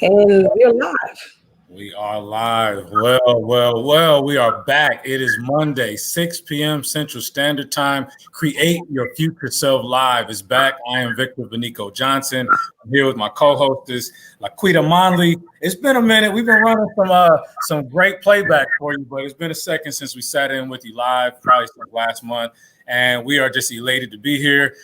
And we're live. We are live. Well, we are back. It is Monday, 6 p.m. Central Standard Time. Create Your Future Self Live is back. I am Victor Benico Johnson. I'm here with my co-hostess, Laquita Monley. It's been a minute. We've been running some great playback for you, but it's been a second since we sat in with you live, probably since last month. And we are just elated to be here.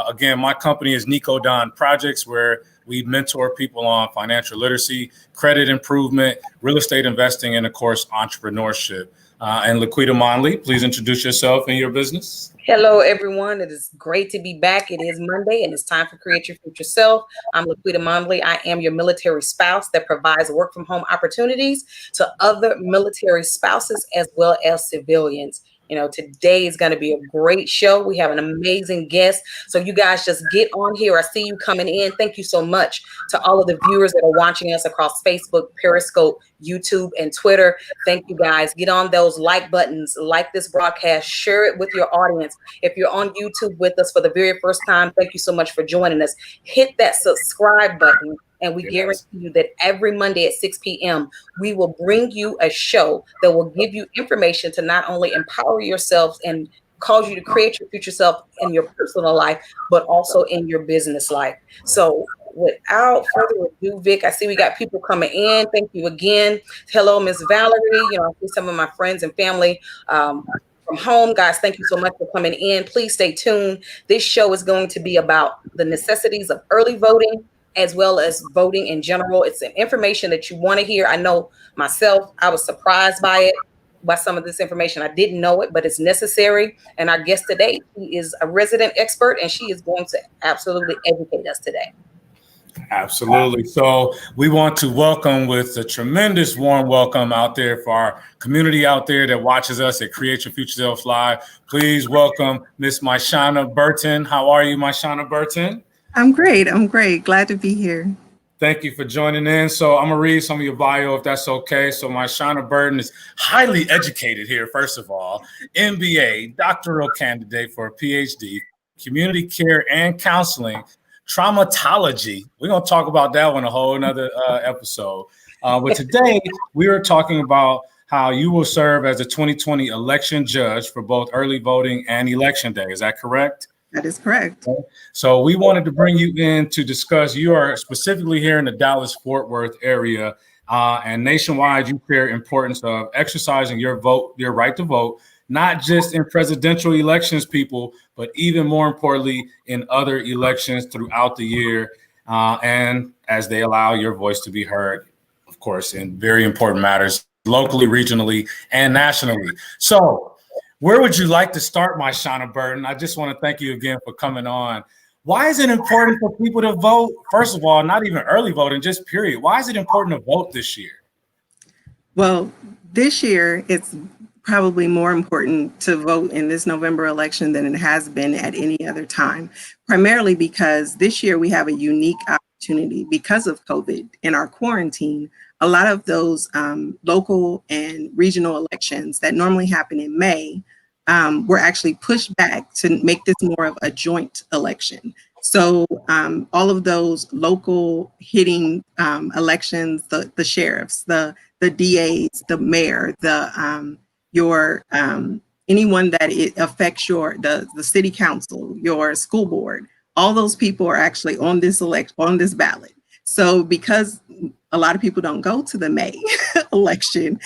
Again, my company is Nico Don Projects, where we mentor people on financial literacy, credit improvement, real estate investing, and of course, entrepreneurship. And Laquita Monley, please introduce yourself and your business. Hello, everyone. It is great to be back. It is Monday, and it's time for Create Your Future Self. I'm Laquita Monley. I am your military spouse that provides work from home opportunities to other military spouses as well as civilians. Today is going to be a great show. We have an amazing guest. So you guys just get on here. I see you coming in. Thank you so much to all of the viewers that are watching us across Facebook, Periscope, YouTube, and Twitter. Thank you guys. Get on those like buttons, like this broadcast, share it with your audience. If you're on YouTube with us for the very first time, thank you so much for joining us. Hit that subscribe button. And we guarantee you that every Monday at 6 p.m., we will bring you a show that will give you information to not only empower yourselves and cause you to create your future self in your personal life, but also in your business life. So without further ado, Vic, I see we got people coming in. Thank you again. Hello, Miss Valerie. I see some of my friends and family from home. Guys, thank you so much for coming in. Please stay tuned. This show is going to be about the necessities of early voting, as well as voting in general. It's information that you want to hear. I know myself, I was surprised by some of this information. I didn't know it, but it's necessary. And our guest today, she is a resident expert, and she is going to absolutely educate us today. Absolutely. So we want to welcome with a tremendous warm welcome out there for our community out there that watches us at Create Your Future Self Live. Please welcome Miss MyChana Burton. How are you, MyChana Burton? I'm great. Glad to be here. Thank you for joining in. So I'm going to read some of your bio if that's okay. So MyChana Burton is highly educated here, first of all, MBA, doctoral candidate for a PhD, community care and counseling, traumatology. We're going to talk about that one a whole another episode. But today we are talking about how you will serve as a 2020 election judge for both early voting and election day. Is that correct? That is correct. So we wanted to bring you in to discuss. You are specifically here in the Dallas-Fort Worth area, and nationwide, you share importance of exercising your right to vote, not just in presidential elections, people, but even more importantly, in other elections throughout the year, and as they allow your voice to be heard, of course, in very important matters, locally, regionally, and nationally. So where would you like to start, MyChana Burton? I just want to thank you again for coming on. Why is it important for people to vote? First of all, not even early voting, just period. Why is it important to vote this year? Well, this year, it's probably more important to vote in this November election than it has been at any other time, primarily because this year we have a unique opportunity because of COVID and our quarantine. A lot of those local and regional elections that normally happen in May were actually pushed back to make this more of a joint election. So all of those local hitting elections, the sheriffs, the DAs, the mayor, anyone that it affects the city council, your school board, all those people are actually on this ballot. So because a lot of people don't go to the May election,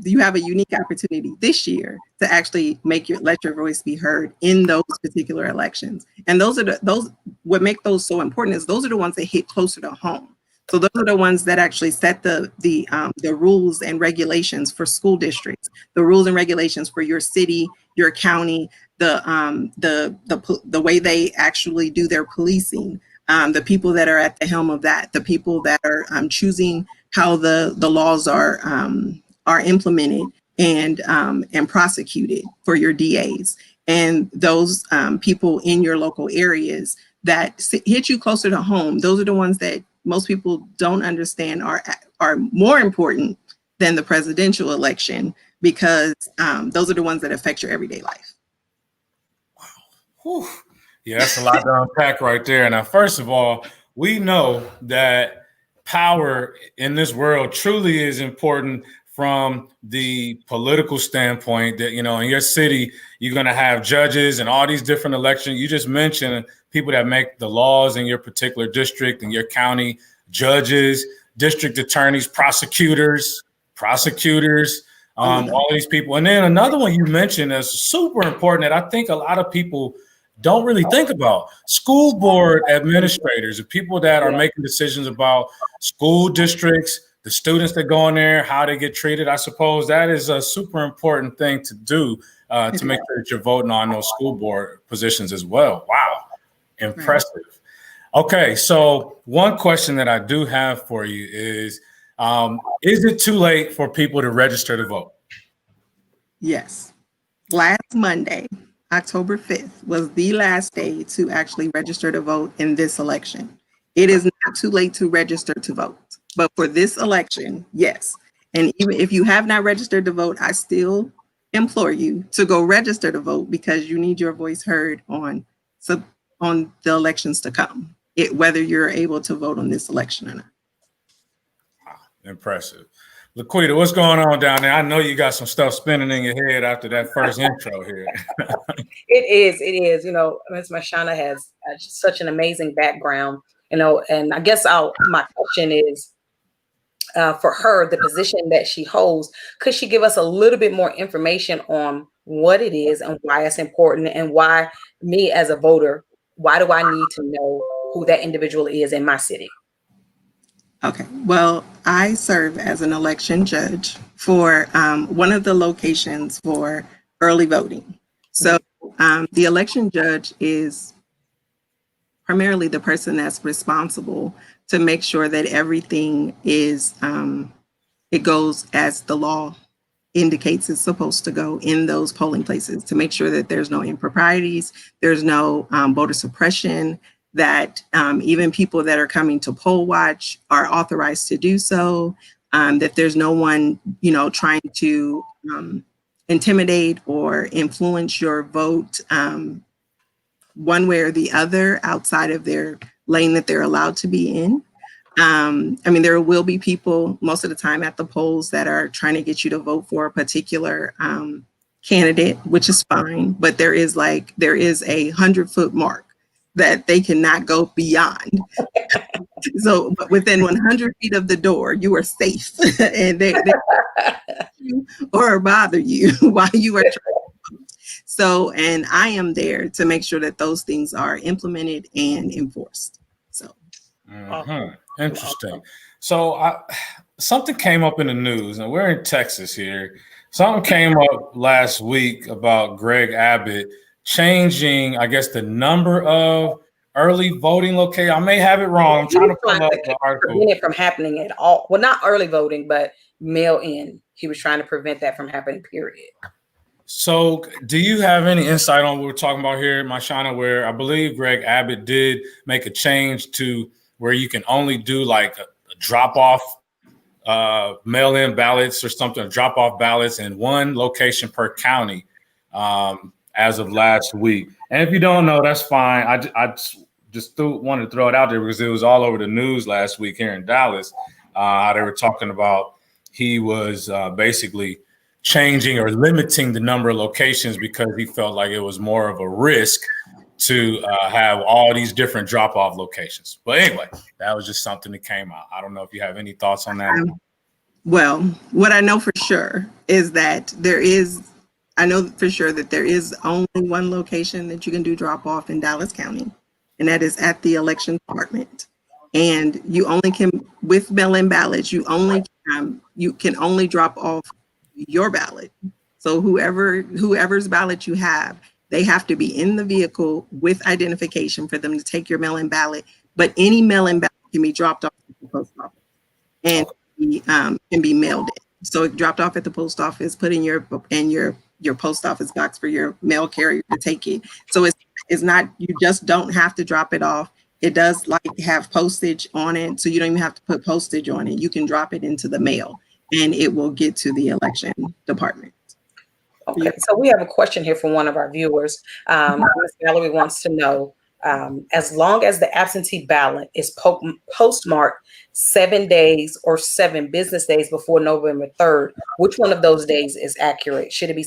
you have a unique opportunity this year to actually let your voice be heard in those particular elections. And what make those so important is those are the ones that hit closer to home. So those are the ones that actually set the rules and regulations for school districts, the rules and regulations for your city, your county, the way they actually do their policing. The people that are at the helm of that, the people that are choosing how the laws are implemented and prosecuted for your DAs, and those people in your local areas that hit you closer to home. Those are the ones that most people don't understand are more important than the presidential election, because those are the ones that affect your everyday life. Wow. Whew. Yeah, that's a lot to unpack right there. Now, first of all, we know that power in this world truly is important from the political standpoint. That, you know, in your city, you're going to have judges and all these different elections. You just mentioned people that make the laws in your particular district, in your county, judges, district attorneys, prosecutors, all these people. And then another one you mentioned is super important that I think a lot of people don't really think about: school board administrators, the people that are making decisions about school districts, the students that go in there, how they get treated. I suppose that is a super important thing to do to make sure that you're voting on those school board positions as well. Wow. Impressive. Okay. So one question that I do have for you is it too late for people to register to vote? Yes. Last Monday, October 5th, was the last day to actually register to vote in this election. It is not too late to register to vote, but for this election, yes. And even if you have not registered to vote, I still implore you to go register to vote, because you need your voice heard on the elections to come, whether you're able to vote on this election or not. Impressive. Laquita, what's going on down there? I know you got some stuff spinning in your head after that first intro here. It is. You know, Ms. MyChana has such an amazing background, you know, and I guess my question is, for her, the position that she holds, could she give us a little bit more information on what it is and why it's important, and why me as a voter, why do I need to know who that individual is in my city? Okay, well, I serve as an election judge for one of the locations for early voting. So the election judge is primarily the person that's responsible to make sure that everything is, it goes as the law indicates it's supposed to go in those polling places, to make sure that there's no improprieties, there's no voter suppression, that even people that are coming to poll watch are authorized to do so, that there's no one, you know, trying to intimidate or influence your vote one way or the other outside of their lane that they're allowed to be in. I mean, there will be people most of the time at the polls that are trying to get you to vote for a particular candidate, which is fine, but there is a 100-foot mark that they cannot go beyond. So, but within 100 feet of the door, you are safe, and they or bother you while you are trying to vote. So, and I am there to make sure that those things are implemented and enforced. So, Interesting. So, something came up in the news, and we're in Texas here. Something came up last week about Greg Abbott changing, I guess, the number of early voting locations. I may have it wrong. I'm trying to pull up the article. Prevent it from happening at all. Well, not early voting, but mail in. He was trying to prevent that from happening, period. So do you have any insight on what we're talking about here, MyChana, where I believe Greg Abbott did make a change to where you can only do like a drop-off mail-in ballots or something, drop-off ballots in one location per county as of last week. And if you don't know, that's fine. I just wanted to throw it out there because it was all over the news last week here in Dallas. How they were talking about he was basically changing or limiting the number of locations because he felt like it was more of a risk to have all these different drop-off locations. But anyway, that was just something that came out. I don't know if you have any thoughts on that. Well, what I know for sure is that there is only one location that you can do drop-off in Dallas County, and that is at the election department. And you only can, with mail-in ballots, you can only drop off your ballot. So whoever's ballot you have, they have to be in the vehicle with identification for them to take your mail-in ballot. But any mail-in ballot can be dropped off at the post office and can be mailed in. So it dropped off at the post office, put in your post office box for your mail carrier to take it. So it's not, you just don't have to drop it off. It does have postage on it, so you don't even have to put postage on it. You can drop it into the mail, and it will get to the election department. Okay, so we have a question here from one of our viewers. Ms. Valerie wants to know, as long as the absentee ballot is postmarked 7 days or 7 business days before November 3rd, which one of those days is accurate? Should it be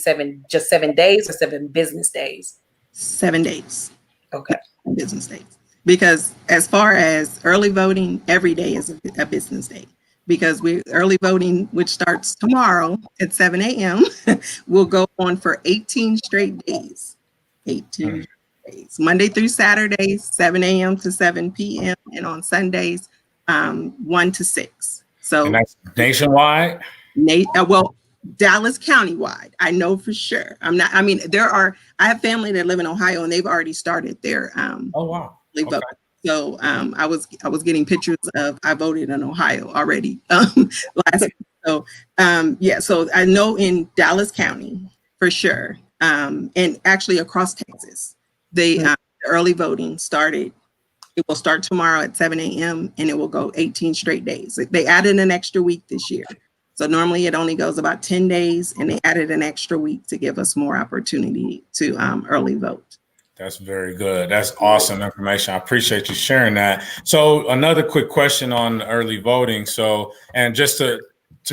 just 7 days or 7 business days? 7 days. Okay. Business days. Because as far as early voting, every day is a business day. Because early voting, which starts tomorrow at 7 a.m., will go on for 18 straight days. 18 days. Monday through Saturdays, 7 a.m. to 7 p.m. and on Sundays, 1 to 6. So and that's nationwide? Well, Dallas County-wide, I know for sure. I have family that live in Ohio and they've already started their oh wow. Okay. Vote. So I was getting pictures of I voted in Ohio already last week. So so I know in Dallas County for sure, and actually across Texas, the early voting started. It will start tomorrow at 7 a.m. and it will go 18 straight days. They added an extra week this year. So normally it only goes about 10 days, and they added an extra week to give us more opportunity to early vote. That's very good. That's awesome information. I appreciate you sharing that. So another quick question on early voting. So, and just to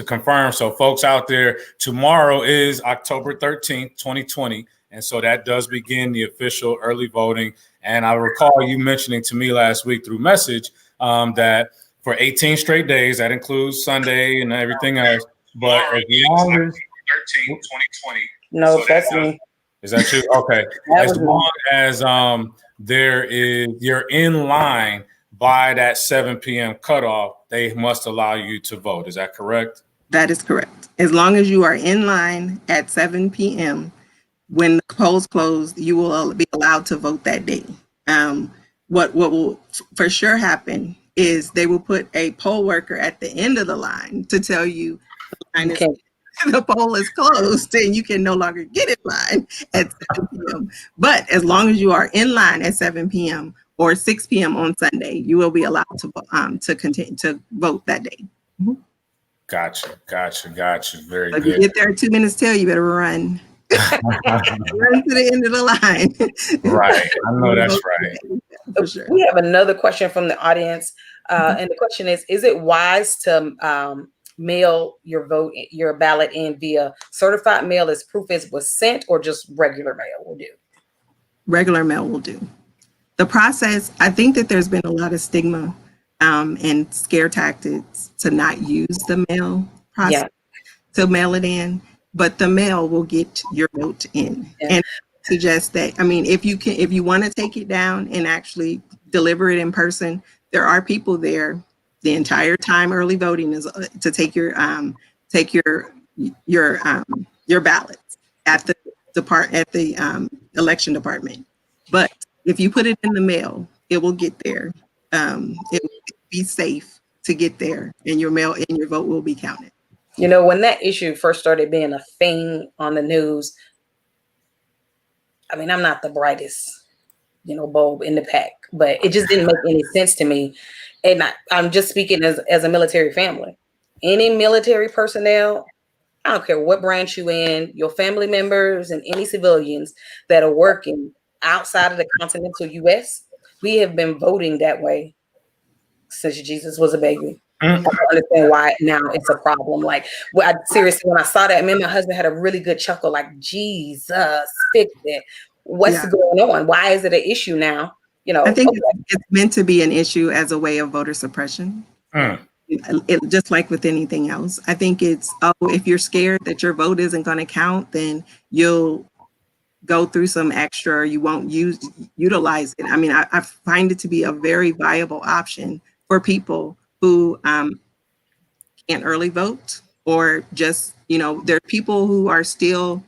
confirm, so folks out there, tomorrow is October 13th, 2020. And so that does begin the official early voting. And I recall you mentioning to me last week through message that for 18 straight days, that includes Sunday and everything else. But as long as 13, 2020. No, so that's me. Is that you? Okay. As long as you're in line by that 7 p.m. cutoff, they must allow you to vote. Is that correct? That is correct. As long as you are in line at 7 p.m., when the polls close, you will be allowed to vote that day. What will for sure happen is they will put a poll worker at the end of the line to tell you the poll is closed and you can no longer get in line at 7 p.m. But as long as you are in line at 7 p.m. or 6 p.m. on Sunday, you will be allowed to continue to vote that day. Mm-hmm. Gotcha. Very good. If you get there 2 minutes till, you better run. Run to the end of the line. Right. I know that's right. For sure. We have another question from the audience. And the question is it wise to mail your ballot in via certified mail as proof it was sent, or just regular mail will do? Regular mail will do. The process, I think that there's been a lot of stigma and scare tactics to not use the mail process to mail it in, but the mail will get your vote in. Yeah. And I suggest that, if you want to take it down and actually deliver it in person, there are people there the entire time early voting is to take your ballots at the election department. But if you put it in the mail, it will get there. It will be safe to get there, and your mail and your vote will be counted. When that issue first started being a thing on the news, I'm not the brightest, bulb in the pack, but it just didn't make any sense to me. And I'm just speaking as a military family. Any military personnel, I don't care what branch you in, your family members and any civilians that are working outside of the continental U.S., we have been voting that way since Jesus was a baby. I don't understand why now it's a problem. Seriously, when I saw that, me and my husband had a really good chuckle, like, Jesus, fix it. What's going on? Why is it an issue now? I think it's meant to be an issue as a way of voter suppression. Just like with anything else. I think it's, if you're scared that your vote isn't going to count, then you'll go through some extra, or you won't utilize it. I find it to be a very viable option for people who can't early vote, or just, there are people who are still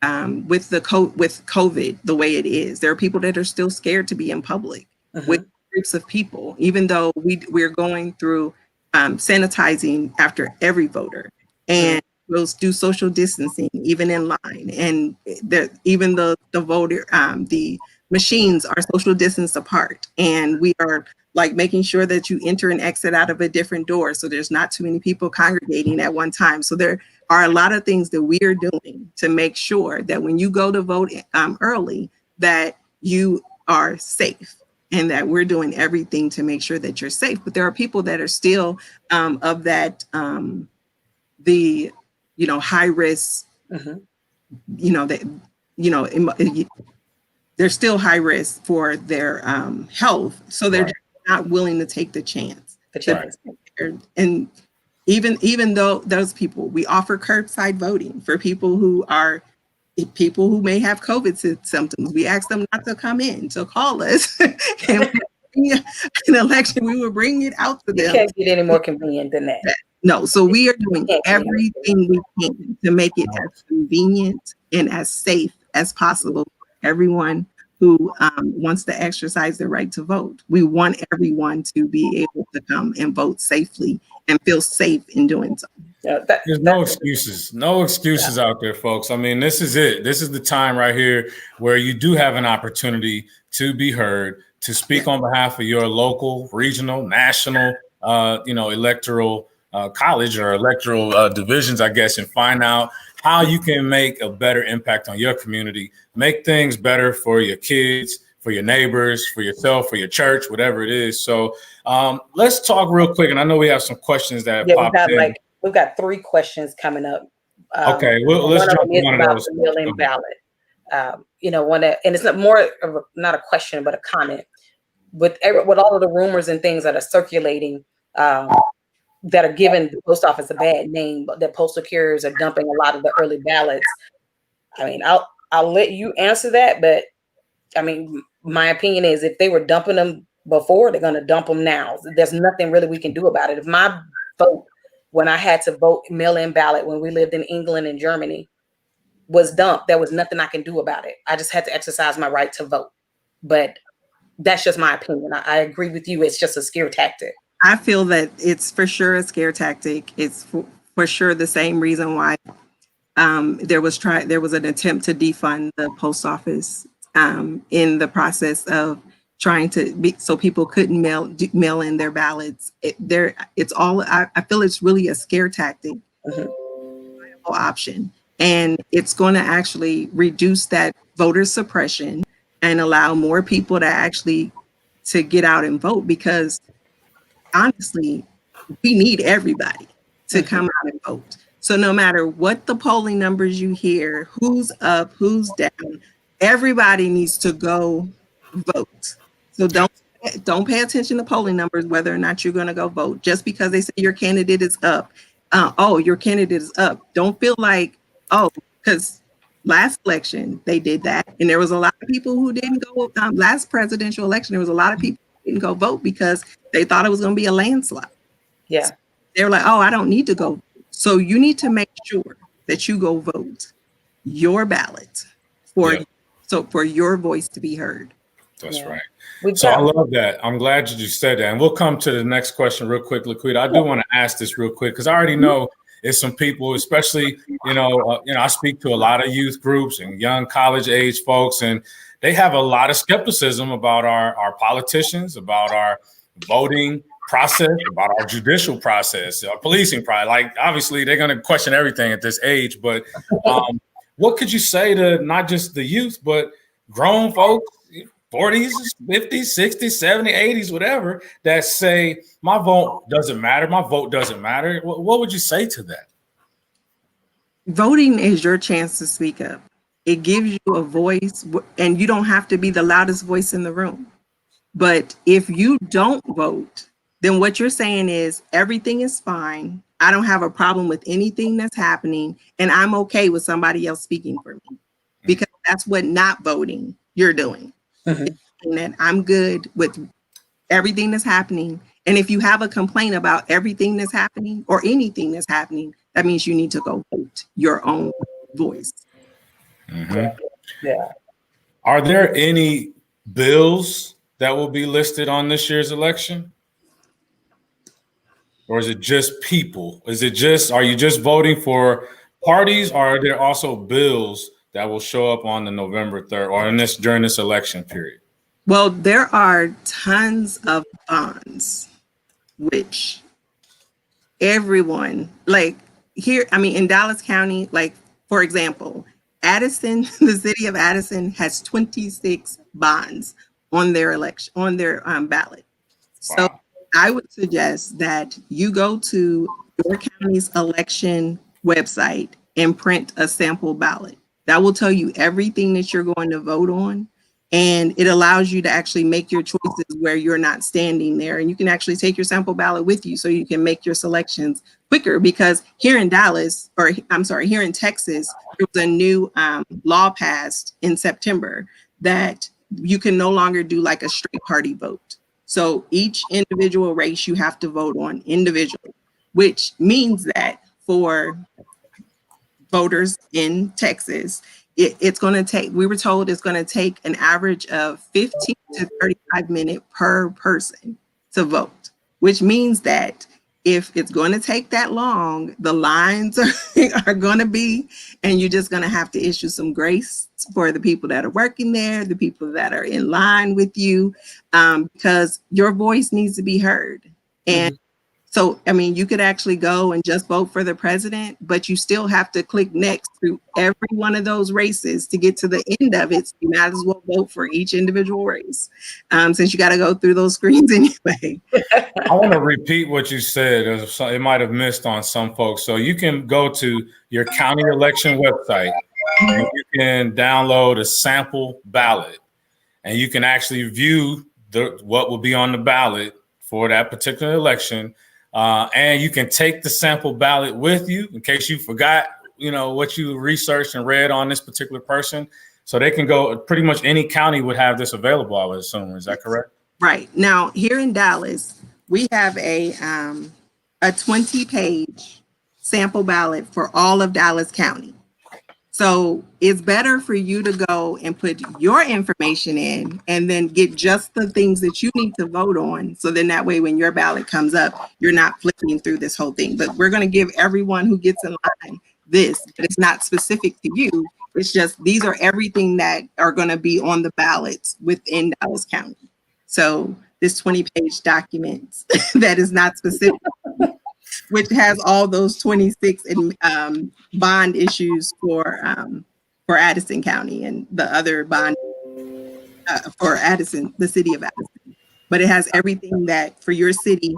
with COVID the way it is. There are people that are still scared to be in public with groups of people, even though we're going through sanitizing after every voter, and we'll do social distancing even in line, and even the voter the machines are social distance apart, and we are making sure that you enter and exit out of a different door so there's not too many people congregating at one time. So there are a lot of things that we are doing to make sure that when you go to vote early, that you are safe. and that we're doing everything to make sure that you're safe. But there are people that are still of that, the, high risk, that, they're still high risk for their health. So they're not willing to take the chance. And even though those people, we offer curbside voting for people who may have COVID symptoms. We ask them not to come in, to call us. And an election, we will bring it out to them. You can't get any more convenient than that. No, so we are doing everything we can to make it as convenient and as safe as possible for everyone who wants to exercise their right to vote. We want everyone to be able to come and vote safely and feel safe in doing so. There's no excuses out there, folks. I mean, this is it. This is the time right here where you do have an opportunity to be heard, to speak on behalf of your local, regional, national, electoral college or electoral divisions, I guess, and find out how you can make a better impact on your community, make things better for your kids, for your neighbors, for yourself, for your church, whatever it is. So let's talk real quick. And I know we have some questions that have popped in. We've got 3 questions coming up. Okay, well, let's jump on one of those. The mail-in ballot. And it's not a question, but a comment. With all of the rumors and things that are circulating, that are giving the post office a bad name, but that postal carriers are dumping a lot of the early ballots. I mean, I'll let you answer that, but I mean, my opinion is if they were dumping them before, they're going to dump them now. There's nothing really we can do about it. If my vote, when I had to vote mail-in ballot when we lived in England and Germany, was dumped, there was nothing I can do about it. I just had to exercise my right to vote. But that's just my opinion. I agree with you. It's just a scare tactic. I feel that it's for sure a scare tactic. It's for sure the same reason why there was an attempt to defund the post office in the process of trying to so people couldn't mail in their ballots. I feel it's really a scare tactic, option, and it's going to actually reduce that voter suppression and allow more people to get out and vote, because honestly, we need everybody to come out and vote. So no matter what the polling numbers you hear, who's up, who's down, everybody needs to go vote. So don't pay attention to polling numbers, whether or not you're going to go vote. Just because they say your candidate is up, your candidate is up. Don't feel like, because last election they did that, and there was a lot of people who didn't go. Last presidential election, there was a lot of people who didn't go vote because they thought it was going to be a landslide. Yeah, so they were like, I don't need to go. So you need to make sure that you go vote your ballot for your voice to be heard. That's right. So I love that. I'm glad you said that. And we'll come to the next question real quick, Laquita. I do want to ask this real quick because I already know it's some people, especially, I speak to a lot of youth groups and young college age folks, and they have a lot of skepticism about our politicians, about our voting process, about our judicial process, our policing process. Like, obviously, they're going to question everything at this age. But what could you say to not just the youth, but grown folks, 40s, 50s, 60s, 70s, 80s, whatever, that say, my vote doesn't matter, my vote doesn't matter? What would you say to that? Voting is your chance to speak up. It gives you a voice, and you don't have to be the loudest voice in the room. But if you don't vote, then what you're saying is everything is fine. I don't have a problem with anything that's happening, and I'm okay with somebody else speaking for me, because that's what not voting you're doing. And that I'm good with everything that's happening. And if you have a complaint about everything that's happening or anything that's happening, that means you need to go vote your own voice. Yeah. Are there any bills that will be listed on this year's election? Or is it just people? Are you just voting for parties, or are there also bills that will show up on the November 3rd or during this election period? Well, there are tons of bonds, which everyone, like here, in Dallas County, like, for example, Addison, the city of Addison has 26 bonds on their election, on their ballot. So Wow. I would suggest that you go to your county's election website and print a sample ballot. That will tell you everything that you're going to vote on. And it allows you to actually make your choices where you're not standing there. And you can actually take your sample ballot with you so you can make your selections quicker. Because here in Dallas, or I'm sorry, here in Texas, there was a new law passed in September that you can no longer do like a straight party vote. So each individual race you have to vote on individually, which means that for voters in Texas, it's going to take, we were told it's going to take an average of 15 to 35 minutes per person to vote, which means that if it's going to take that long, the lines are going to be, and you're just going to have to issue some grace for the people that are working there, the people that are in line with you, because your voice needs to be heard. And so, I mean, you could actually go and just vote for the president, but you still have to click next through every one of those races to get to the end of it. So you might as well vote for each individual race, since you got to go through those screens anyway. I want to repeat what you said. It might have missed on some folks. So you can go to your county election website and you can download a sample ballot, and you can actually view what will be on the ballot for that particular election. And you can take the sample ballot with you in case you forgot, what you researched and read on this particular person. So they can go, pretty much any county would have this available, I would assume. Is that correct? Right. Now, here in Dallas, we have a 20-page sample ballot for all of Dallas County. So it's better for you to go and put your information in and then get just the things that you need to vote on. So then that way, when your ballot comes up, you're not flipping through this whole thing. But we're going to give everyone who gets in line this, but it's not specific to you. It's just, these are everything that are going to be on the ballots within Dallas County. So this 20-page document that is not specific, which has all those 26 bond issues for Addison County and the other bond for Addison, the city of Addison. But it has everything that for your city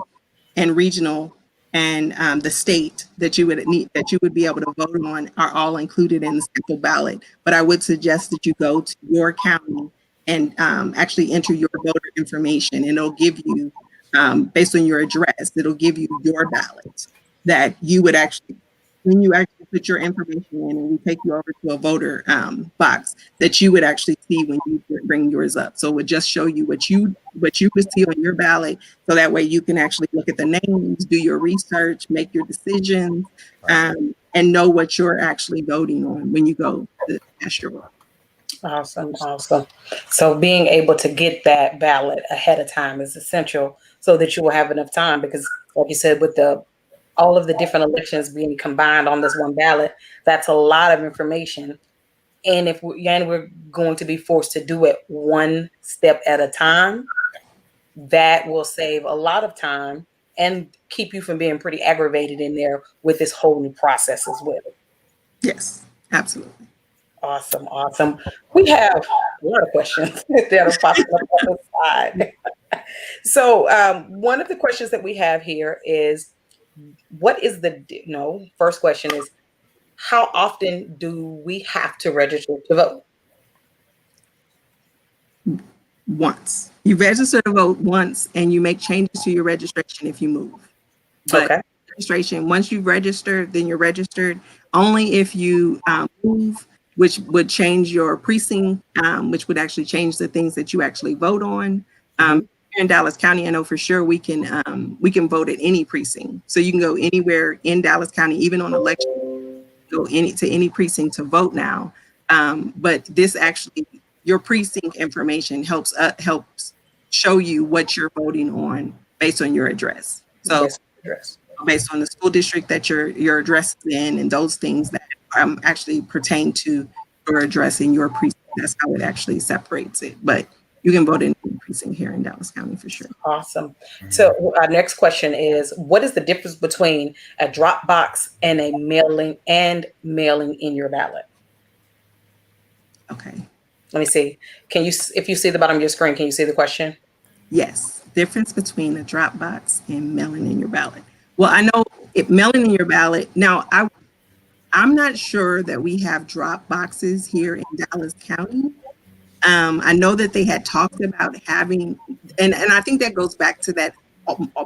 and regional and the state that you would need, that you would be able to vote on, are all included in the sample ballot. But I would suggest that you go to your county and actually enter your voter information, and it'll give you, based on your address, it'll give you your ballot that you would actually, when you actually put your information in and we take you over to a voter box, that you would actually see when you bring yours up. So it would just show you what you would see on your ballot. So that way you can actually look at the names, do your research, make your decisions, and know what you're actually voting on when you go to cast your vote. Awesome. So being able to get that ballot ahead of time is essential so that you will have enough time, because like you said, with all of the different elections being combined on this one ballot, that's a lot of information. And if we're going to be forced to do it one step at a time, that will save a lot of time and keep you from being pretty aggravated in there with this whole new process as well. Yes, absolutely. Awesome. We have a lot of questions that are popping up on the side. So one of the questions that we have here is, first question is, how often do we have to register to vote? Once. You register to vote once, and you make changes to your registration if you move. But okay. Registration, once you've registered, then you're registered. Only if you move, which would change your precinct, which would actually change the things that you actually vote on. Here in Dallas County, I know for sure we can vote at any precinct. So you can go anywhere in Dallas County, even on election, go to any precinct to vote now. But this actually, your precinct information helps show you what you're voting on based on your address. So based on the school district that your address is in, and those things that actually pertain to your address in your precinct. That's how it actually separates it. But you can vote in any precinct here in Dallas County for sure. Awesome. So our next question is, what is the difference between a drop box and mailing in your ballot? Okay. Let me see. Can you, if you see the bottom of your screen, can you see the question? Yes. Difference between a drop box and mailing in your ballot. Well, I know mailing in your ballot. Now, I'm not sure that we have drop boxes here in Dallas County. I know that they had talked about having, and I think that goes back to that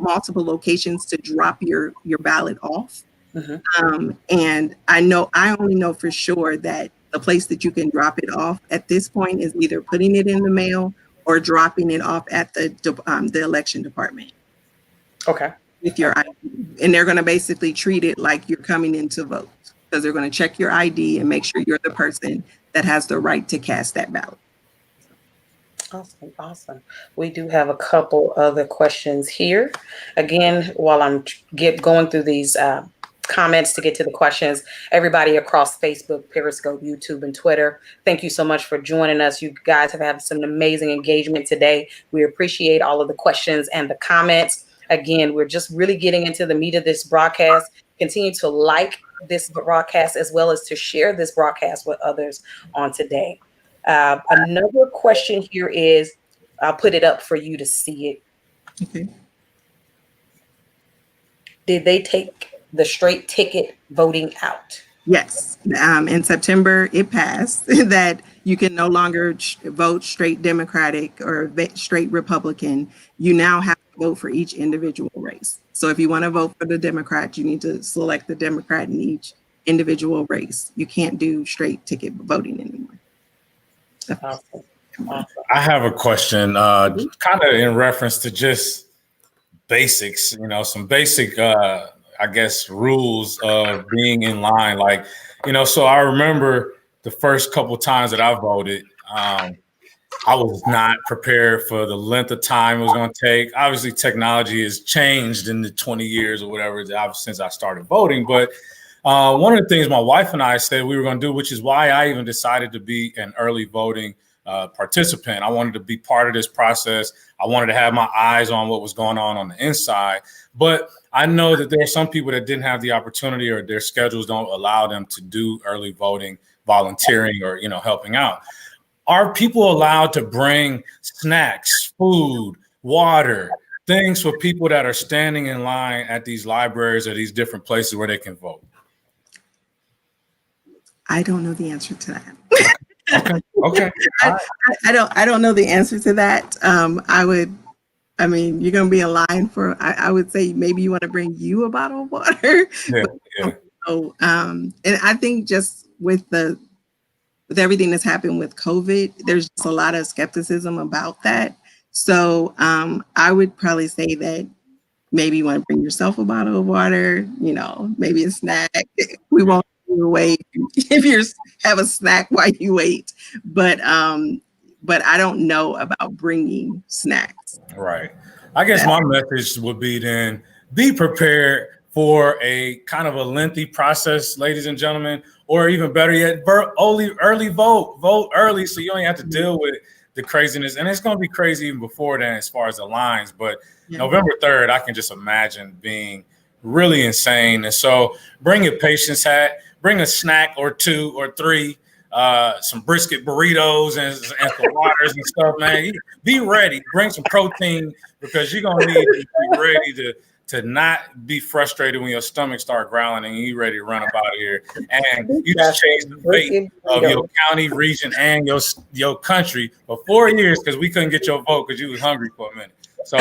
multiple locations to drop your ballot off. And I only know for sure that the place that you can drop it off at this point is either putting it in the mail or dropping it off at the election department. Okay. With your ID. And they're going to basically treat it like you're coming in to vote, because they're going to check your ID and make sure you're the person that has the right to cast that ballot. Awesome. Awesome. We do have a couple other questions here. Again, while I'm going through these comments to get to the questions, everybody across Facebook, Periscope, YouTube, and Twitter, thank you so much for joining us. You guys have had some amazing engagement today. We appreciate all of the questions and the comments. Again, we're just really getting into the meat of this broadcast. Continue to like this broadcast as well as to share this broadcast with others on today. Another question here is, I'll put it up for you to see it. Okay. Did they take the straight ticket voting out? Yes. In September, it passed that you can no longer vote straight Democratic or straight Republican. You now have to vote for each individual race. So if you want to vote for the Democrat, you need to select the Democrat in each individual race. You can't do straight ticket voting anymore. Awesome. I have a question, kind of in reference to just basics, some basic, I guess, rules of being in line. Like, so I remember the first couple times that I voted, I was not prepared for the length of time it was going to take. Obviously, technology has changed in the 20 years or whatever since I started voting. But one of the things my wife and I said we were going to do, which is why I even decided to be an early voting participant. I wanted to be part of this process. I wanted to have my eyes on what was going on the inside. But I know that there are some people that didn't have the opportunity or their schedules don't allow them to do early voting, volunteering, or, helping out. Are people allowed to bring snacks, food, water, things for people that are standing in line at these libraries or these different places where they can vote? I don't know the answer to that. Okay. I don't know the answer to that. You're going to be in line for, I would say maybe you want to bring you a bottle of water. Yeah. And I think just with everything that's happened with COVID, there's just a lot of skepticism about that. So I would probably say that maybe you want to bring yourself a bottle of water, maybe a snack. We won't give you away if you have a snack while you wait. But I don't know about bringing snacks. Right. I guess my message would be then be prepared for a kind of a lengthy process, ladies and gentlemen, or even better yet, early vote early so you don't have to deal with the craziness. And it's going to be crazy even before then as far as the lines. But November 3rd, I can just imagine being really insane. And so bring your patience hat, bring a snack or two or three, some brisket burritos and some waters and stuff, man. Be ready. Bring some protein because you're going to need to be ready to not be frustrated when your stomach start growling and you're ready to run up out of here. And you just changed the fate of your county, region, and your country for 4 years because we couldn't get your vote because you was hungry for a minute. So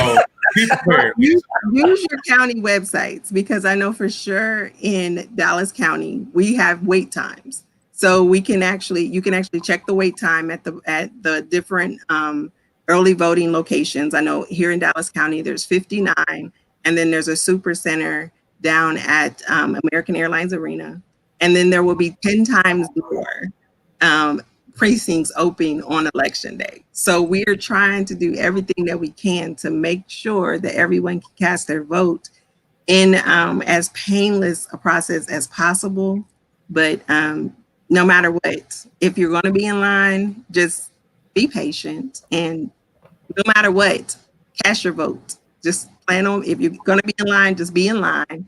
be prepared. Use your county websites because I know for sure in Dallas County, we have wait times. So you can actually check the wait time at the different early voting locations. I know here in Dallas County, there's 59. And then there's a super center down at American Airlines Arena. And then there will be 10 times more precincts open on election day. So we are trying to do everything that we can to make sure that everyone can cast their vote in as painless a process as possible. But no matter what, if you're going to be in line, just be patient. And no matter what, cast your vote. Just plan on, if you're going to be in line, just be in line,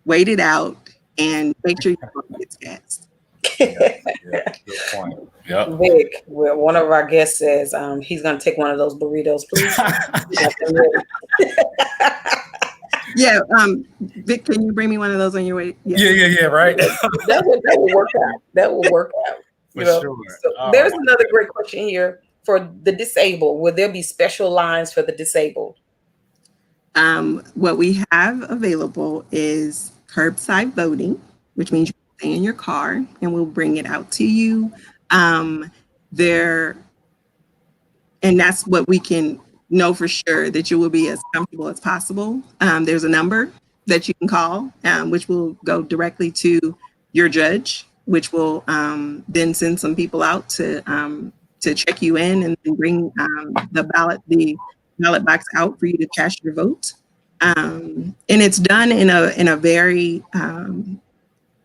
wait it out, and make sure your vote gets cast. Yeah, good point. Yep. Vic, one of our guests says he's going to take one of those burritos, please. Yeah, Vic, can you bring me one of those on your way? Yeah, right. That will work out. That will work out. For sure. So there's another great question here for the disabled. Will there be special lines for the disabled? What we have available is curbside voting, which means you stay in your car and we'll bring it out to you. And that's what we can know for sure, that you will be as comfortable as possible. There's a number that you can call, which will go directly to your judge, which will then send some people out to check you in and bring the ballot box out for you to cast your vote. And it's done in a very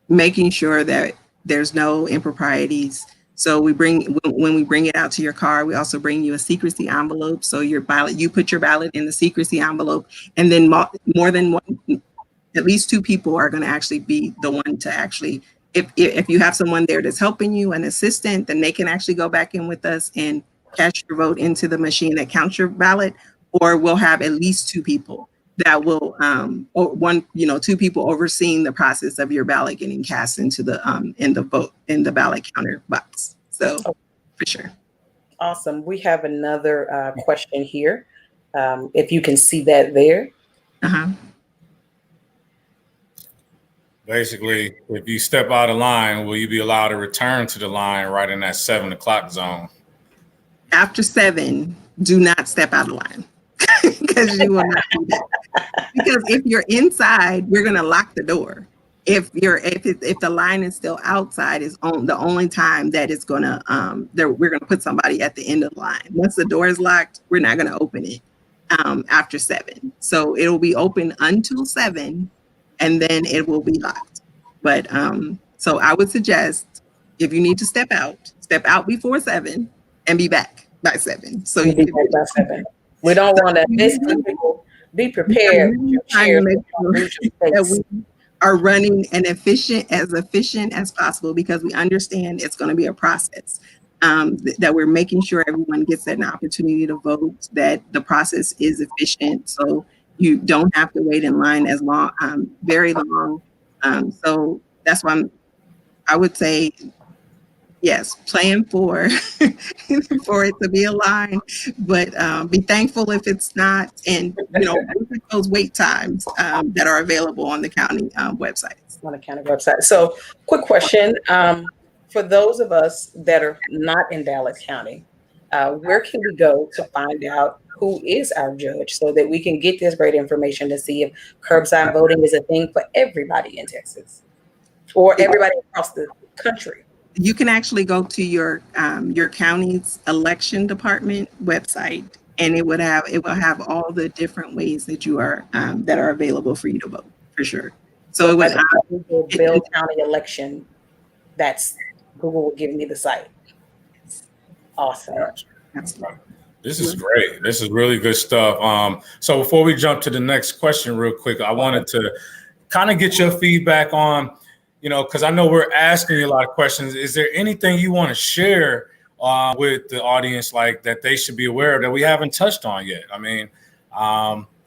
making sure that there's no improprieties. So when we bring it out to your car, we also bring you a secrecy envelope. So you put your ballot in the secrecy envelope, and then more than one, at least two people are going to actually be the one to actually, if you have someone there that's helping you, an assistant, then they can actually go back in with us and cast your vote into the machine that counts your ballot. Or we'll have at least two people that will, two people overseeing the process of your ballot getting cast into the in the ballot counter box. So for sure. Awesome. We have another question here. If you can see that there. Basically, if you step out of line, will you be allowed to return to the line right in that 7 o'clock zone? After 7, do not step out of line. Because you will not do that. Because if you're inside, we're going to lock the door. If the line is still outside, is the only time that it's going to we're going to put somebody at the end of the line. Once the door is locked, we're not going to open it after 7. So it'll be open until 7, and then it will be locked. But so I would suggest, if you need to step out before 7 and be back by 7. So you be back by 7. We don't want to miss people. Be prepared. That we are running as efficient as possible, because we understand it's going to be a process. That we're making sure everyone gets an opportunity to vote, that the process is efficient, so you don't have to wait in line as long, very long. So that's why I would say, yes, plan for it to be a line, but be thankful if it's not, and those wait times that are available on the county websites. On the county website. So, quick question: for those of us that are not in Dallas County, where can we go to find out who is our judge, so that we can get this great information to see if curbside voting is a thing for everybody in Texas or everybody across the country? You can actually go to your county's election department website, and it will have all the different ways that you are that are available for you to vote, for sure. So it would Google Bell County election. That's Google will give me the site. Awesome. This is great. This is really good stuff. So before we jump to the next question real quick, I wanted to kind of get your feedback on, because I know we're asking you a lot of questions. Is there anything you want to share with the audience, like that they should be aware of that we haven't touched on yet? I mean,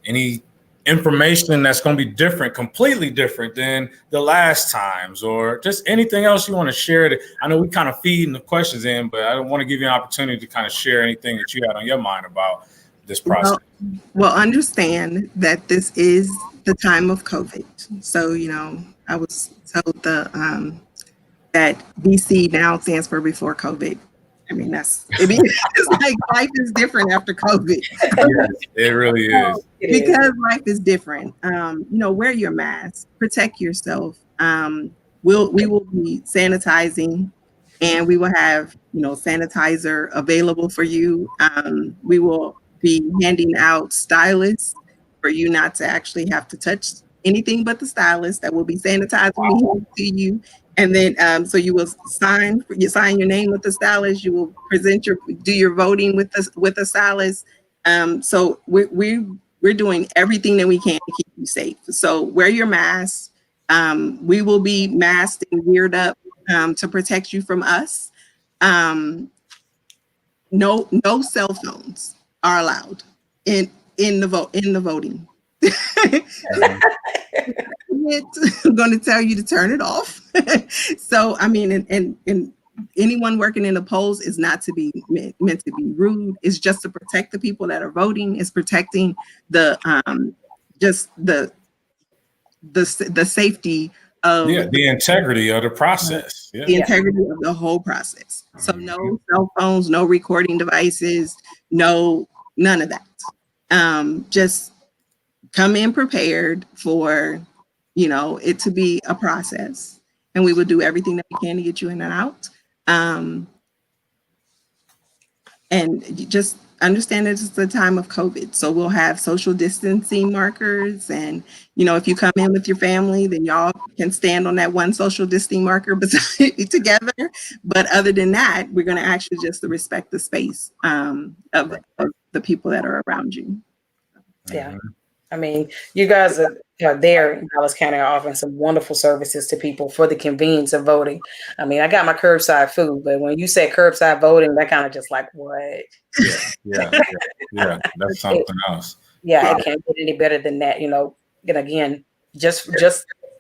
any information that's going to be different, completely different than the last times, or just anything else you want to share? I know we kind of feeding the questions in, but I want to give you an opportunity to kind of share anything that you had on your mind about this process. Well, understand that this is the time of COVID. So, I was told that BC now stands for before COVID. I mean, it's like life is different after COVID. Yes, it really is. Because life is different. Wear your mask, protect yourself. We will be sanitizing, and we will have, sanitizer available for you. We will be handing out stylists for you not to actually have to touch anything but the stylist that will be sanitizing to you. And then, so you will sign your name with the stylist. You will do your voting with the stylist. So we're doing everything that we can to keep you safe. So wear your mask. We will be masked and geared up to protect you from us. No cell phones are allowed in the voting. I'm going to tell you to turn it off. So, I mean, and anyone working in the polls is not to be meant to be rude. It's just to protect the people that are voting. It's protecting the just the safety of the integrity of the process. The integrity of the whole process. So no cell phones, no recording devices, none of that. Just come in prepared for, it to be a process, and we will do everything that we can to get you in and out. And you just understand that it's the time of COVID. So we'll have social distancing markers. And, if you come in with your family, then y'all can stand on that one social distancing marker together. But other than that, we're going to actually just respect the space of the people that are around you. Yeah. I mean, you guys are there in Dallas County are offering some wonderful services to people for the convenience of voting. I mean, I got my curbside food, but when you say curbside voting, that kind of just like, what? Yeah. That's something else. Yeah, it can't get any better than that, And again, just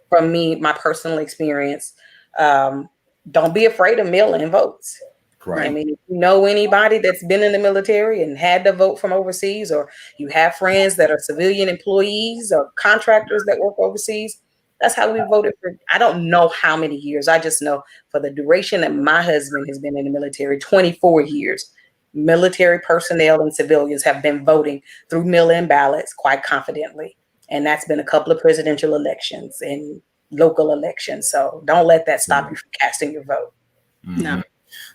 from me, my personal experience, don't be afraid of mail-in votes. Right. I mean, if you know anybody that's been in the military and had to vote from overseas, or you have friends that are civilian employees or contractors that work overseas, that's how we voted for, I don't know how many years. I just know for the duration that my husband has been in the military, 24 years, military personnel and civilians have been voting through mail-in ballots quite confidently. And that's been a couple of presidential elections and local elections. So don't let that stop you from casting your vote. No.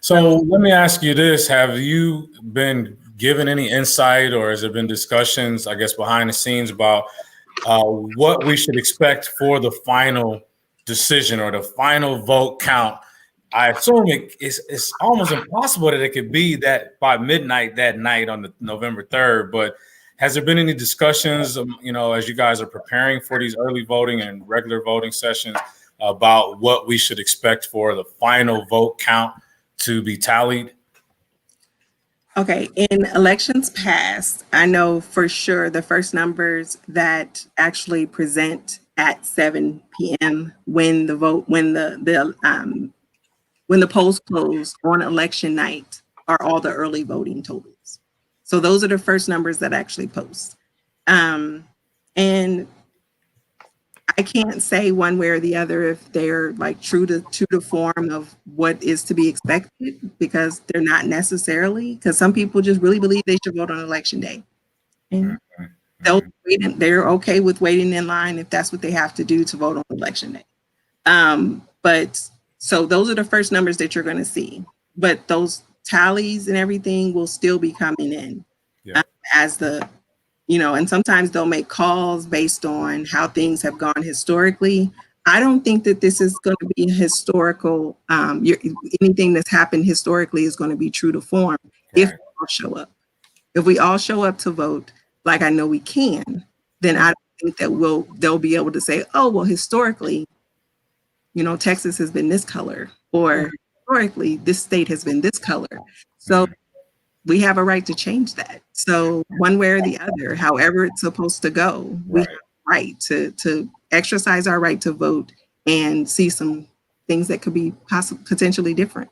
So let me ask you this. Have you been given any insight, or has there been discussions, I guess, behind the scenes about what we should expect for the final decision or the final vote count? I assume it's almost impossible that it could be that by midnight that night on the November 3rd, but has there been any discussions, as you guys are preparing for these early voting and regular voting sessions about what we should expect for the final vote count to be tallied? Okay, in elections past, I know for sure the first numbers that actually present at 7 p.m. when the polls close on election night are all the early voting totals. So those are the first numbers that actually post. And I can't say one way or the other if they're like true to the form of what is to be expected, because they're not necessarily, because some people just really believe they should vote on election day. And they're okay with waiting in line if that's what they have to do to vote on election day. But so those are the first numbers that you're going to see. But those tallies and everything will still be coming in as the and sometimes they'll make calls based on how things have gone historically. I don't think that this is going to be a historical, anything that's happened historically is going to be true to form if we all show up. If we all show up to vote, like I know we can, then I think that they'll be able to say, oh, well, historically, Texas has been this color, or historically, this state has been this color. So we have a right to change that. So one way or the other, however it's supposed to go, we have a right to exercise our right to vote and see some things that could be potentially different.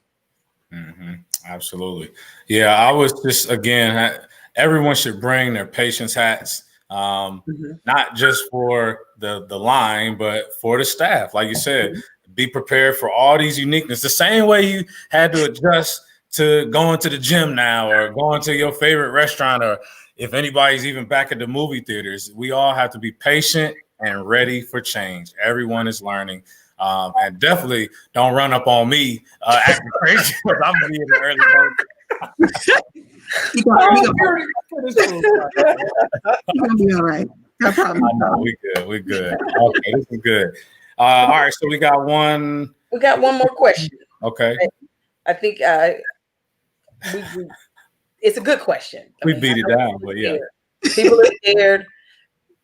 Absolutely. Yeah, I was just, again, everyone should bring their patience hats, not just for the line, but for the staff. Like you said, be prepared for all these uniqueness. The same way you had to adjust to going to the gym now, or going to your favorite restaurant, or if anybody's even back at the movie theaters, we all have to be patient and ready for change. Everyone is learning. And definitely don't run up on me acting crazy, because I'm going to be in the early You're going to be all right. No problem. We good. Okay, this is good. All right, so we got one more question. Okay. I think it's a good question. We beat it down, but yeah. People are scared.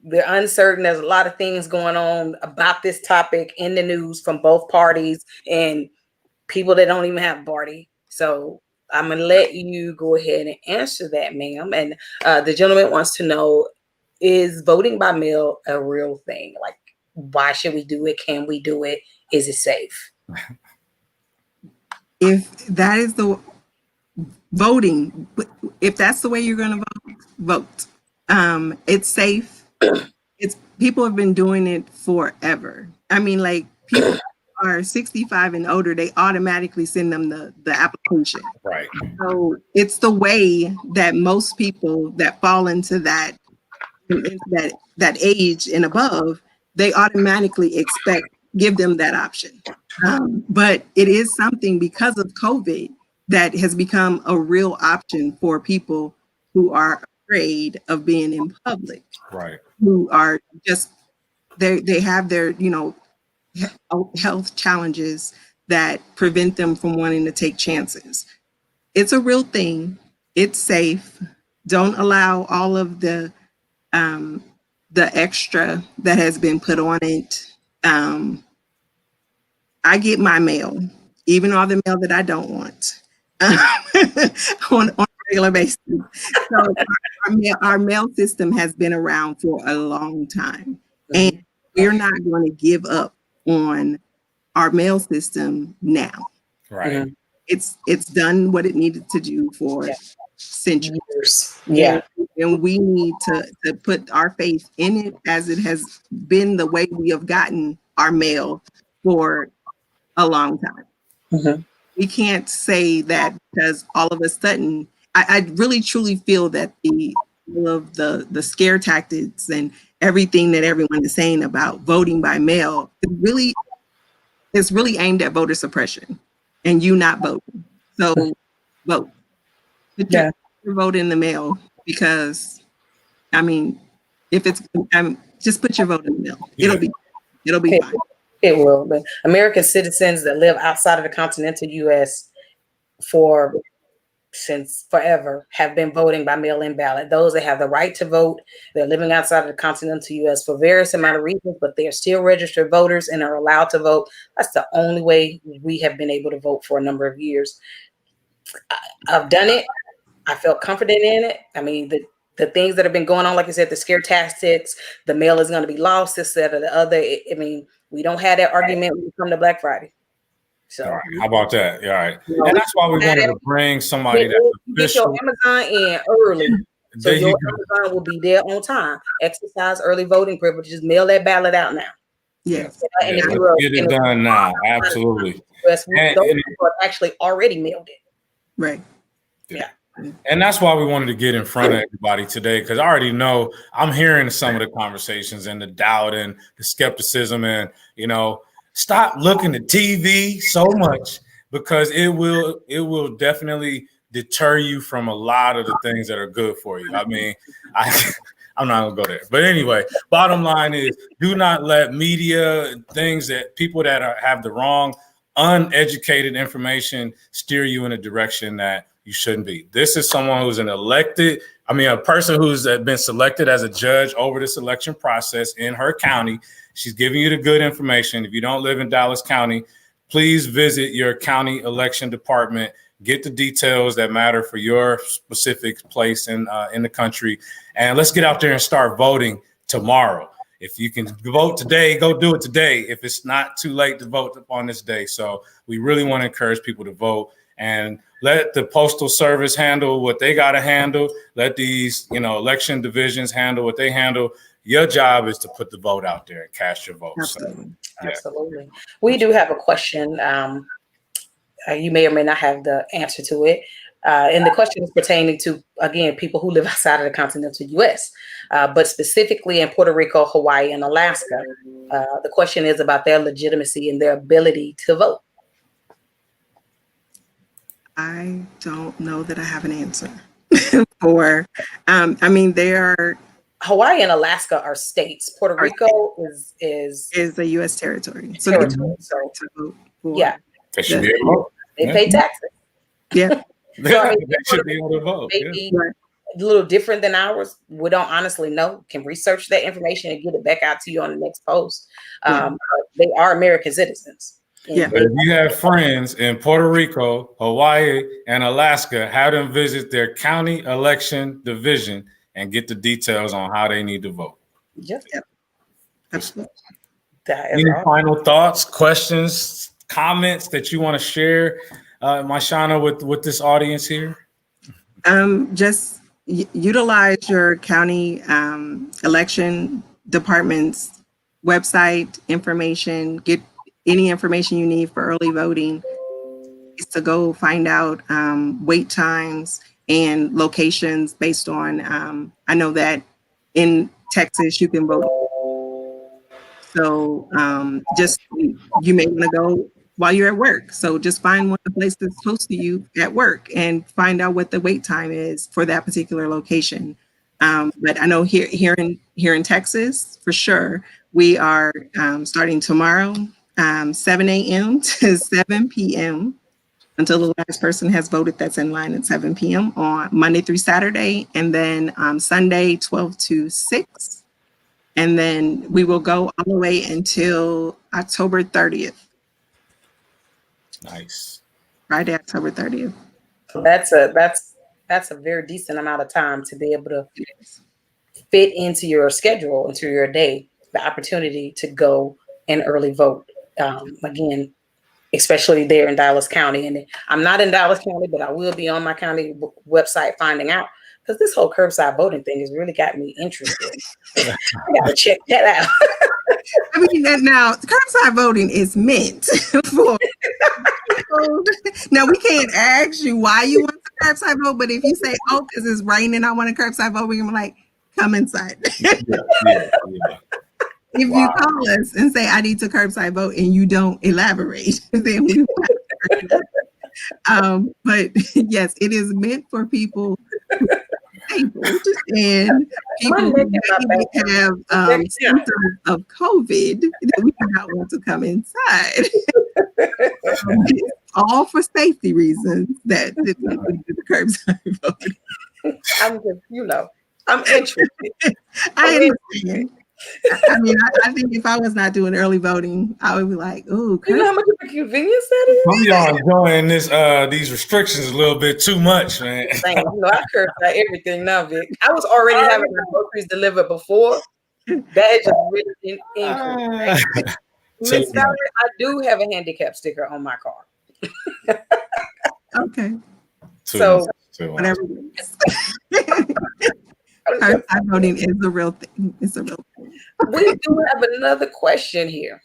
They're uncertain. There's a lot of things going on about this topic in the news from both parties. And people that don't even have Barty. So I'm going to let you go ahead and answer that, ma'am. And the gentleman wants to know, is voting by mail a real thing? Like, why should we do it? Can we do it? Is it safe? If that is the voting, if that's the way you're going to vote. It's safe. It's people have been doing it forever. I mean, like people are 65 and older, they automatically send them the application. Right. So it's the way that most people that fall into that age and above, they automatically give them that option. But it is something because of COVID that has become a real option for people who are afraid of being in public. Right. Who are just, they have their, health challenges that prevent them from wanting to take chances. It's a real thing. It's safe. Don't allow all of the extra that has been put on it. I get my mail, even all the mail that I don't want, on a regular basis. So our mail system has been around for a long time, and we're not going to give up on our mail system now. Right. It's done what it needed to do for centuries. Yeah. And we need to put our faith in it, as it has been the way we have gotten our mail for a long time. Mm-hmm. We can't say that because all of a sudden, I really truly feel that all of the scare tactics and everything that everyone is saying about voting by mail is really aimed at voter suppression and you not voting. So vote. Put your vote in the mail, because I mean, if it's just put your vote in the mail. Yeah. It'll be fine. It will. But American citizens that live outside of the continental U.S. since forever have been voting by mail-in ballot. Those that have the right to vote, they're living outside of the continental U.S. for various amount of reasons, but they're still registered voters and are allowed to vote. That's the only way we have been able to vote for a number of years. I've done it. I felt confident in it. I mean, the things that have been going on, like I said, the scare tactics, the mail is going to be lost, this, that, or the other. I mean, we don't have that argument when we come to Black Friday. So, all right. How about that? All right. And that's why we wanted to bring somebody that's get your Amazon in early. So There your Amazon will be there on time. Exercise early voting privilege. Just mail that ballot out now. Yes. And if let's you're get it done now. Absolutely. those people have actually already mailed it. Right. Yeah. And that's why we wanted to get in front of everybody today, because I already know I'm hearing some of the conversations and the doubt and the skepticism, and stop looking at TV so much, because it will definitely deter you from a lot of the things that are good for you. I mean, I'm not gonna go there, but anyway, bottom line is, do not let media, things that people that have the wrong, uneducated information steer you in a direction that you shouldn't be. This is someone who's a person who's been selected as a judge over this election process in her county. She's giving you the good information. If you don't live in Dallas County, please visit your county election department. Get the details that matter for your specific place in the country. And let's get out there and start voting tomorrow. If you can vote today, go do it today. If it's not too late to vote on this day. So we really want to encourage people to vote, and let the Postal Service handle what they got to handle. Let these, election divisions handle what they handle. Your job is to put the vote out there and cast your vote. Absolutely. So, Absolutely. We do have a question. You may or may not have the answer to it. And the question is pertaining to, again, people who live outside of the continental U.S., but specifically in Puerto Rico, Hawaii, and Alaska. The question is about their legitimacy and their ability to vote. I don't know that I have an answer for, they are. Hawaii and Alaska are states. Puerto Rico is a U.S. territory. So yeah, they should be able to vote. They pay taxes. Yeah. So, they should be able to vote. Maybe a little different than ours. We don't honestly know. Can research that information and get it back out to you on the next post. They are American citizens. Yeah. But if you have friends in Puerto Rico, Hawaii, and Alaska, have them visit their county election division and get the details on how they need to vote. Yep. Absolutely. Any final thoughts, questions, comments that you want to share, MyChana, with this audience here? Just utilize your county election department's website information. Get any information you need for early voting. Is to go find out wait times and locations based on. I know that in Texas you can vote. So just you may want to go while you're at work. So just find one place that's close to you at work and find out what the wait time is for that particular location. But I know here in Texas, for sure, we are starting tomorrow, 7 a.m. to 7 p.m. until the last person has voted that's in line at 7 p.m. on Monday through Saturday, and then Sunday, 12 to 6. And then we will go all the way until October 30th. Nice. Friday, October 30th. So that's a very decent amount of time to be able to fit into your schedule, into your day, the opportunity to go and early vote. Again, especially there in Dallas County. And I'm not in Dallas County, but I will be on my county website finding out, because this whole curbside voting thing has really got me interested. I gotta check that out. I mean, now curbside voting is meant for people. Now, we can't ask you why you want to curbside vote, but if you say, "Oh, because it's raining, I want to curbside vote," we're like, "Come inside." Yeah. If you call us and say, "I need to curbside vote," and you don't elaborate, then we. But yes, it is meant for people and people who maybe have symptoms of COVID that we do not want to come inside. All for safety reasons that we do the curbside voting. I'm just, I'm interested. I understand. I mean, I think if I was not doing early voting, I would be like, "Oh, you know how much of a convenience that is." Some of y'all enjoying these restrictions a little bit too much, man. I curbside everything now, Vic. I was already having my groceries delivered before. That is just really increased. Miss Valerie, I do have a handicap sticker on my car. Okay. So whatever. Curbside voting is a real thing. It's a real thing. We do have another question here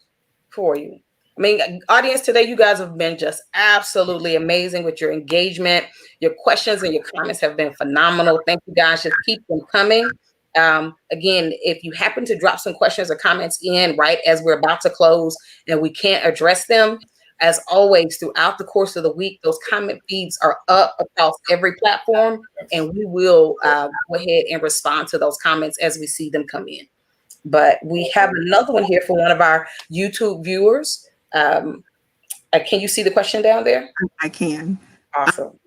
for you. I mean, audience today, you guys have been just absolutely amazing with your engagement. Your questions and your comments have been phenomenal. Thank you guys. Just keep them coming. Again, if you happen to drop some questions or comments in right as we're about to close and we can't address them, as always, throughout the course of the week, those comment feeds are up across every platform, and we will go ahead and respond to those comments as we see them come in. But we have another one here for one of our YouTube viewers. Can you see the question down there? I can. Awesome.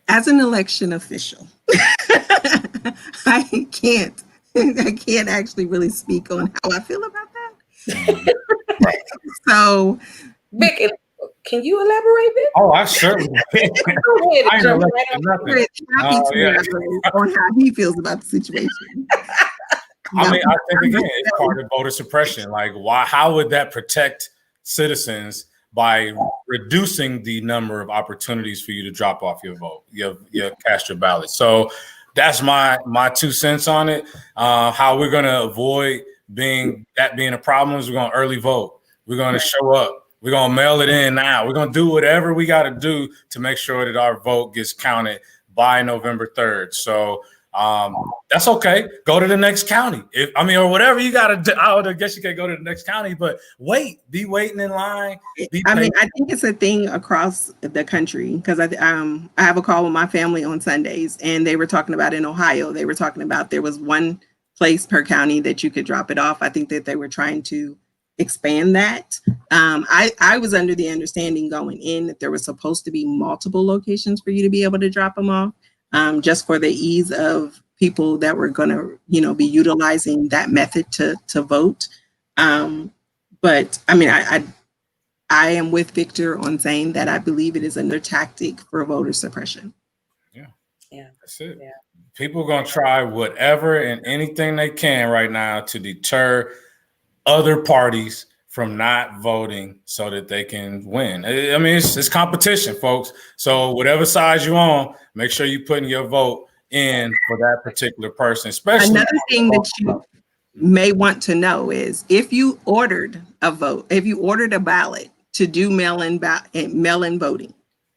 As an election official, I can't actually really speak on how I feel about that. So, Vic, can you elaborate, Vic? Oh, I certainly can. I ain't elected nothing. On how he feels about the situation. I mean, I think again, it's part of voter suppression. Like, why? How would that protect citizens by reducing the number of opportunities for you to drop off your vote, your cast your ballot? So that's my 2 cents on it. How we're going to avoid being a problem is we're going to early vote. We're going to show up. We're going to mail it in now. We're going to do whatever we got to do to make sure that our vote gets counted by November 3rd. So that's okay. Go to the next county. Or whatever you got to do. I guess you can go to the next county, but be waiting in line. I think it's a thing across the country because I have a call with my family on Sundays, and they were talking about in Ohio. They were talking about there was one place per county that you could drop it off. I think that they were trying to expand that. I was under the understanding going in that there was supposed to be multiple locations for you to be able to drop them off, just for the ease of people that were going to, be utilizing that method to vote. But I mean, I am with Victor on saying that I believe it is another tactic for voter suppression. Yeah. That's it. Yeah. People are going to try whatever and anything they can right now to deter other parties from not voting so that they can win. I mean, it's competition, folks. So whatever side you're on, make sure you're putting your vote in for that particular person, especially. Another thing that you may want to know is if you ordered a ballot to do mail-in voting,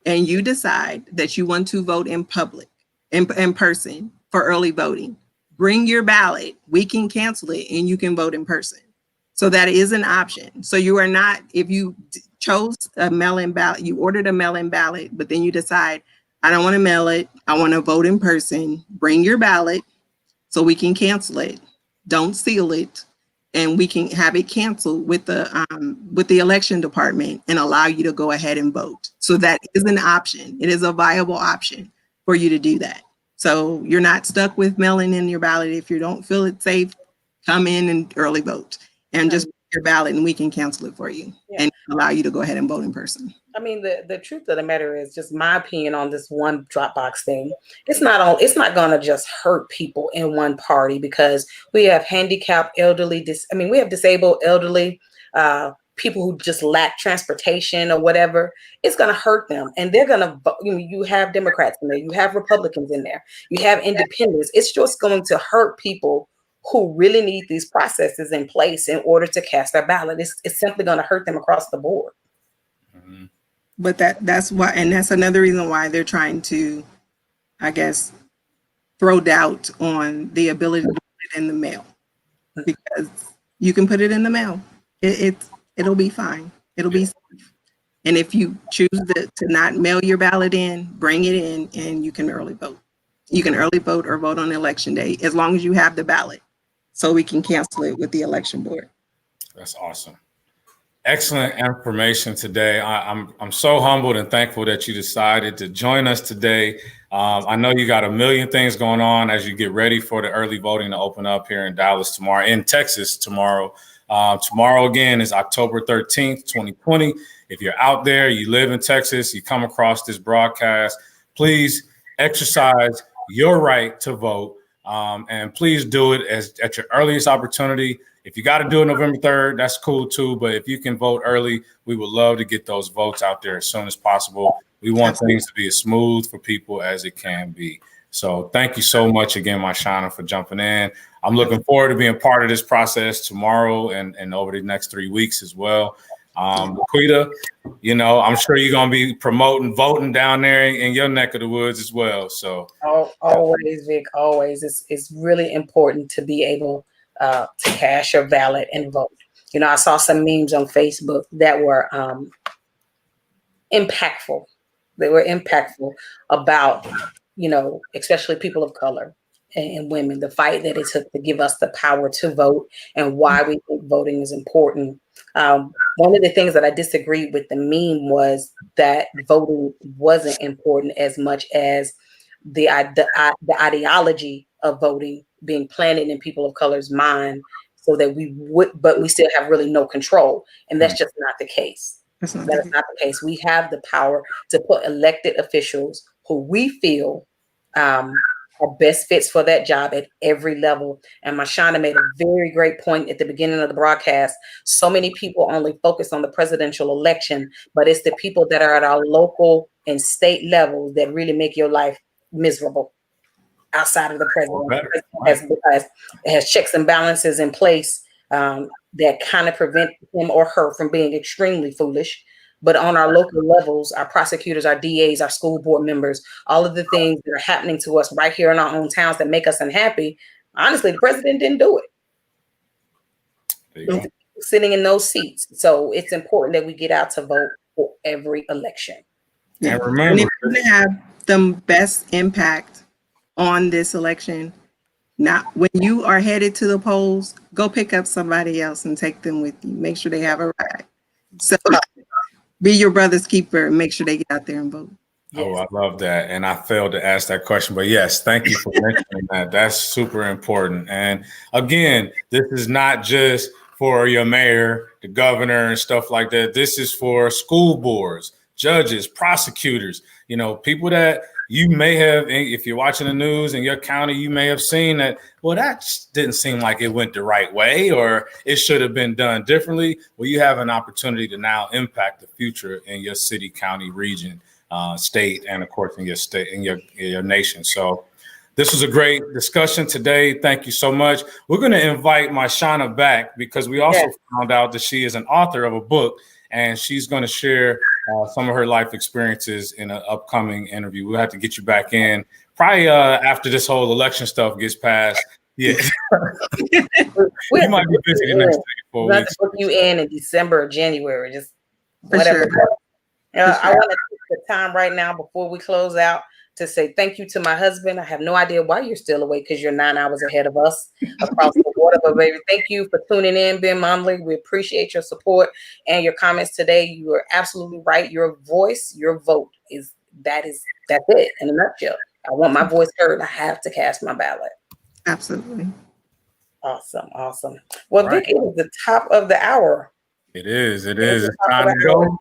and you decide that you want to vote in public, in person for early voting, bring your ballot. We can cancel it and you can vote in person. So that is an option. So you are not, if you chose a mail-in ballot, you ordered a mail-in ballot, but then you decide, I don't want to mail it, I want to vote in person, bring your ballot so we can cancel it. Don't seal it, and we can have it canceled with the election department and allow you to go ahead and vote. So that is an option. It is a viable option for you to do that. So you're not stuck with mailing in your ballot. If you don't feel it's safe, come in and early vote and just your ballot and we can cancel it for you and allow you to go ahead and vote in person. I mean, the truth of the matter is just my opinion on this one Dropbox thing. It's not going to just hurt people in one party because we have handicapped, elderly, we have disabled, elderly, people who just lack transportation or whatever. It's going to hurt them, and they're going to vote. You have Democrats in there, you have Republicans in there, you have independents. It's just going to hurt people who really need these processes in place in order to cast their ballot. It's simply going to hurt them across the board. Mm-hmm. But that's why, and that's another reason why they're trying to, I guess, throw doubt on the ability to put it in the mail, because you can put it in the mail. It'll be fine. It'll be safe. And if you choose to not mail your ballot in, bring it in, and you can early vote. You can early vote or vote on election day as long as you have the ballot, so we can cancel it with the election board. That's awesome. Excellent information today. I'm so humbled and thankful that you decided to join us today. I know you got a million things going on as you get ready for the early voting to open up here in Dallas tomorrow, in Texas tomorrow. Tomorrow again is October 13th, 2020. If you're out there, you live in Texas, you come across this broadcast, please exercise your right to vote. And please do it at your earliest opportunity. If you got to do it November 3rd, that's cool too. But if you can vote early, we would love to get those votes out there as soon as possible. We want things to be as smooth for people as it can be. So thank you so much again, MyChana, for jumping in. I'm looking forward to being part of this process tomorrow and over the next 3 weeks as well. Laquita, I'm sure you're going to be promoting voting down there in your neck of the woods as well. So always, Vic, always. It's really important to be able to cast your ballot and vote. I saw some memes on Facebook that were impactful. They were impactful about, especially people of color and women, the fight that it took to give us the power to vote and why we think voting is important. One of the things that I disagreed with the meme was that voting wasn't important as much as the ideology of voting being planted in people of color's mind, so that but we still have really no control. And that's just not the case. That is not the case. We have the power to put elected officials who we feel are best fits for that job at every level. And MyChana made a very great point at the beginning of the broadcast. So many people only focus on the presidential election, but it's the people that are at our local and state level that really make your life miserable outside of the president. The president has checks and balances in place that kind of prevent him or her from being extremely foolish. But on our local levels, our prosecutors, our DAs, our school board members, all of the things that are happening to us right here in our own towns that make us unhappy, honestly, the president didn't do it. Sitting in those seats. So it's important that we get out to vote for every election. And remember, if you have the best impact on this election, not when you are headed to the polls, go pick up somebody else and take them with you. Make sure they have a ride. So be your brother's keeper and make sure they get out there and vote. Oh, I love that. And I failed to ask that question, but yes, thank you for mentioning that. That's super important. And again, this is not just for your mayor, the governor, and stuff like that. This is for school boards, judges, prosecutors, people that you may have, if you're watching the news in your county, you may have seen that, well, that didn't seem like it went the right way, or it should have been done differently. Well, you have an opportunity to now impact the future in your city, county, region, state, and of course in your state, in your nation. So this was a great discussion today. Thank you so much. We're going to invite MyChana back because we also found out that she is an author of a book, and she's going to share some of her life experiences in an upcoming interview. We'll have to get you back in probably after this whole election stuff gets passed. Yeah. You might be busy the next 4 weeks. We'll book you in December or January, just For whatever. sure. I want to take the time right now before we close out to say thank you to my husband. I have no idea why you're still awake because you're 9 hours ahead of us across the water. But baby, thank you for tuning in, Ben Momley. We appreciate your support and your comments today. You are absolutely right. Your voice, your vote that's it in a nutshell. I want my voice heard. I have to cast my ballot. Absolutely. Awesome. Well, Right. Vic, it is the top of the hour. It is. It's time to go.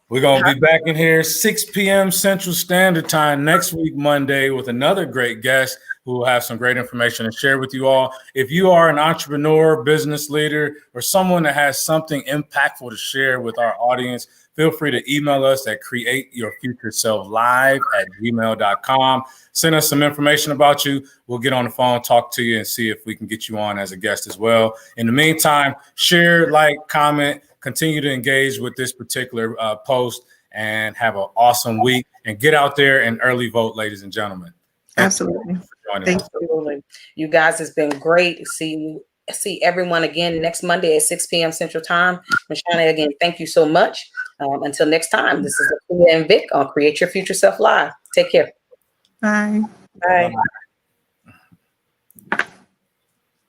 We're going to be back in here 6 p.m. Central Standard Time next week, Monday, with another great guest who will have some great information to share with you all. If you are an entrepreneur, business leader, or someone that has something impactful to share with our audience, feel free to email us at createyourfutureselflive@gmail.com. Send us some information about you. We'll get on the phone, talk to you, and see if we can get you on as a guest as well. In the meantime, share, like, comment, continue to engage with this particular post, and have an awesome week. And get out there and early vote, ladies and gentlemen. Absolutely. Thank you. You guys, it's been great. See everyone again next Monday at 6 p.m. Central Time. MyChana, again, thank you so much. Until next time, this is Laquita and Vic on Create Your Future Self Live. Take care. Bye. Bye.